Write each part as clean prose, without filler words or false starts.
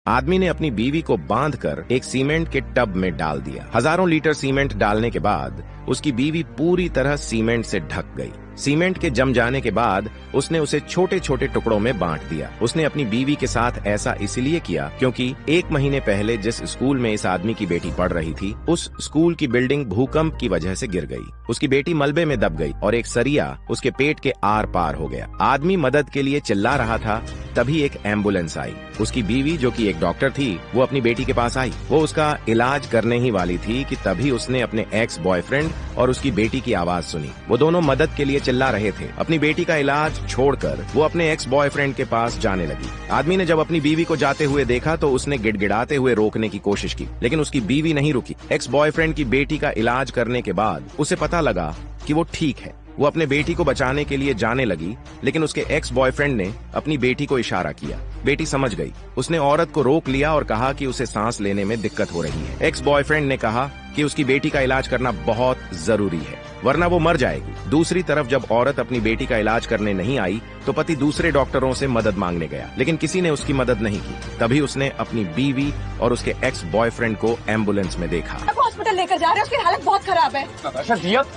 आदमी ने अपनी बीवी को बांधकर एक सीमेंट के टब में डाल दिया। हजारों लीटर सीमेंट डालने के बाद उसकी बीवी पूरी तरह सीमेंट से ढक गई। सीमेंट के जम जाने के बाद उसने उसे छोटे छोटे टुकड़ों में बांट दिया। उसने अपनी बीवी के साथ ऐसा इसलिए किया क्योंकि 1 महीने पहले जिस स्कूल में इस आदमी की बेटी पढ़ रही थी, उस स्कूल की बिल्डिंग भूकंप की वजह से गिर गई। उसकी बेटी मलबे में दब गई और एक सरिया उसके पेट के आर पार हो गया। आदमी मदद के लिए चिल्ला रहा था, तभी एक एम्बुलेंस आई। उसकी बीवी, जो कि एक डॉक्टर थी, वो अपनी बेटी के पास आई। वो उसका इलाज करने ही वाली थी कि तभी उसने अपने एक्स बॉयफ्रेंड और उसकी बेटी की आवाज सुनी। वो दोनों मदद के लिए चिल्ला रहे थे। अपनी बेटी का इलाज छोड़कर वो अपने एक्स बॉयफ्रेंड के पास जाने लगी। आदमी ने जब अपनी बीवी को जाते हुए देखा तो उसने गिड़गिड़ाते हुए रोकने की कोशिश की, लेकिन उसकी बीवी नहीं रुकी। एक्स बॉयफ्रेंड की बेटी का इलाज करने के बाद उसे पता लगा कि वो ठीक है। वो अपने बेटी को बचाने के लिए जाने लगी, लेकिन उसके एक्स बॉयफ्रेंड ने अपनी बेटी को इशारा किया। बेटी समझ गई। उसने औरत को रोक लिया और कहा कि उसे सांस लेने में दिक्कत हो रही है। एक्स बॉयफ्रेंड ने कहा कि उसकी बेटी का इलाज करना बहुत जरूरी है, वरना वो मर जाएगी। दूसरी तरफ जब औरत अपनी बेटी का इलाज करने नहीं आई तो पति दूसरे डॉक्टरों से मदद मांगने गया, लेकिन किसी ने उसकी मदद नहीं की। तभी उसने अपनी बीवी और उसके एक्स बॉयफ्रेंड को एम्बुलेंस में देखा। हॉस्पिटल लेकर जा रहे हैं, उसकी हालत बहुत खराब है।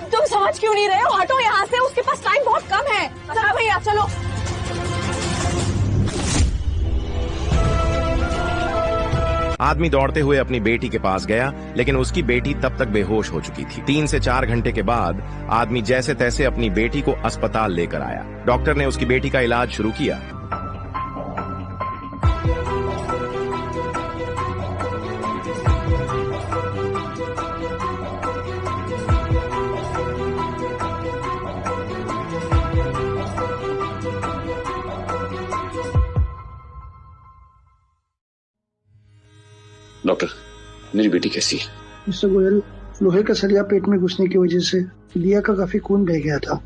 तुम समझ क्यों नहीं रहे हो? हटो यहाँ से, उसके पास टाइम बहुत कम है। चलो भैया चलो। आदमी दौड़ते हुए अपनी बेटी के पास गया, लेकिन उसकी बेटी तब तक बेहोश हो चुकी थी। 3 से 4 घंटे के बाद आदमी जैसे तैसे अपनी बेटी को अस्पताल लेकर आया। डॉक्टर ने उसकी बेटी का इलाज शुरू किया। डॉक्टर, मेरी बेटी कैसी है? मिस्टर गोयल, लोहे का सरिया पेट में घुसने की वजह से दिया का काफी खून बह गया था।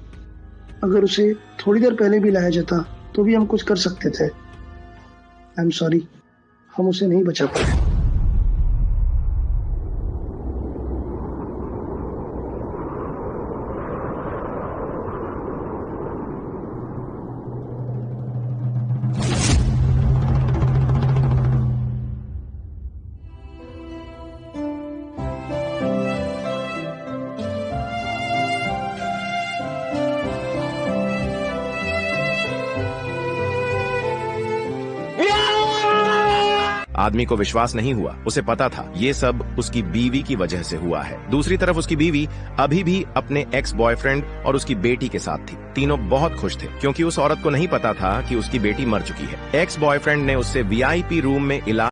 अगर उसे थोड़ी देर पहले भी लाया जाता तो भी हम कुछ कर सकते थे। आई एम सॉरी, हम उसे नहीं बचा पाए। आदमी को विश्वास नहीं हुआ। उसे पता था ये सब उसकी बीवी की वजह से हुआ है। दूसरी तरफ उसकी बीवी अभी भी अपने एक्स बॉयफ्रेंड और उसकी बेटी के साथ थी। तीनों बहुत खुश थे क्योंकि उस औरत को नहीं पता था कि उसकी बेटी मर चुकी है। एक्स बॉयफ्रेंड ने उससे वीआईपी रूम में इलाज